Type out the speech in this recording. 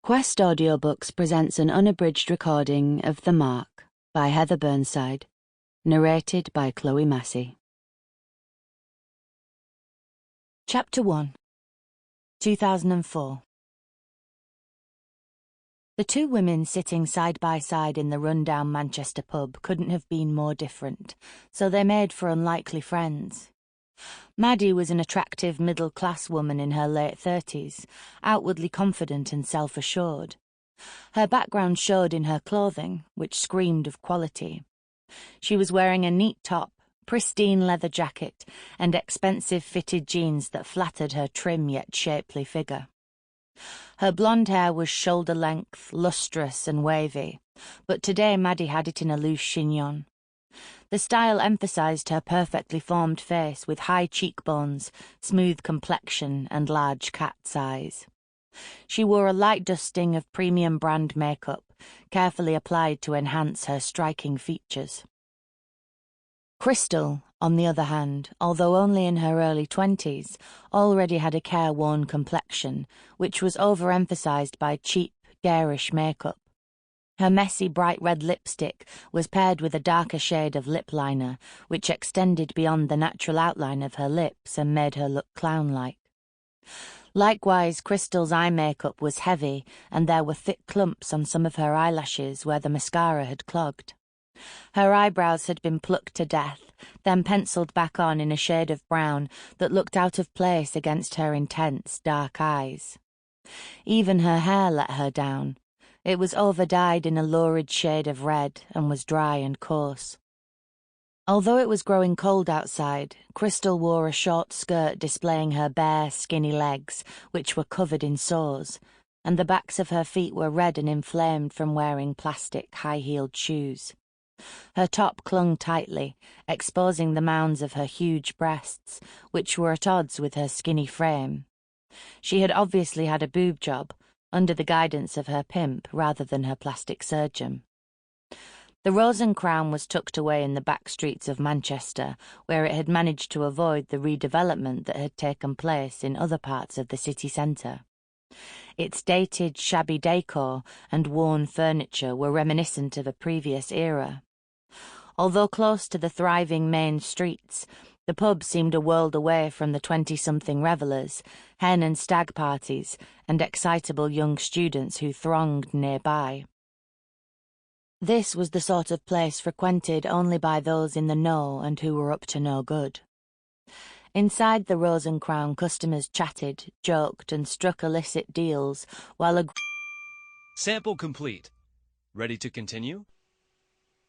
Quest Audiobooks presents an unabridged recording of The Mark by Heather Burnside, narrated by Chloe Massey. Chapter 1, 2004. The two women sitting side by side in the run-down Manchester pub couldn't have been more different, so they made for unlikely friends. Maddy was an attractive middle-class woman in her late 30s, outwardly confident and self-assured. Her background showed in her clothing, which screamed of quality. She was wearing a neat top, pristine leather jacket, and expensive fitted jeans that flattered her trim yet shapely figure. Her blonde hair was shoulder-length, lustrous and wavy, but today Maddy had it in a loose chignon. The style emphasized her perfectly formed face with high cheekbones, smooth complexion and large cat's eyes. She wore a light dusting of premium brand makeup, carefully applied to enhance her striking features. Crystal, on the other hand, although only in her early 20s, already had a careworn complexion, which was overemphasized by cheap, garish makeup. Her messy bright red lipstick was paired with a darker shade of lip liner, which extended beyond the natural outline of her lips and made her look clown-like. Likewise, Crystal's eye makeup was heavy, and there were thick clumps on some of her eyelashes where the mascara had clogged. Her eyebrows had been plucked to death, then penciled back on in a shade of brown that looked out of place against her intense, dark eyes. Even her hair let her down. It was over-dyed in a lurid shade of red and was dry and coarse. Although it was growing cold outside, Crystal wore a short skirt displaying her bare, skinny legs, which were covered in sores, and the backs of her feet were red and inflamed from wearing plastic, high-heeled shoes. Her top clung tightly, exposing the mounds of her huge breasts, which were at odds with her skinny frame. She had obviously had a boob job, under the guidance of her pimp rather than her plastic surgeon. The Rose and Crown was tucked away in the back streets of Manchester, where it had managed to avoid the redevelopment that had taken place in other parts of the city centre. Its dated, shabby decor and worn furniture were reminiscent of a previous era. Although close to the thriving main streets, the pub seemed a world away from the 20-something revellers, hen and stag parties, and excitable young students who thronged nearby. This was the sort of place frequented only by those in the know and who were up to no good. Inside the Rose and Crown, customers chatted, joked, and struck illicit deals, while a... Sample complete. Ready to continue?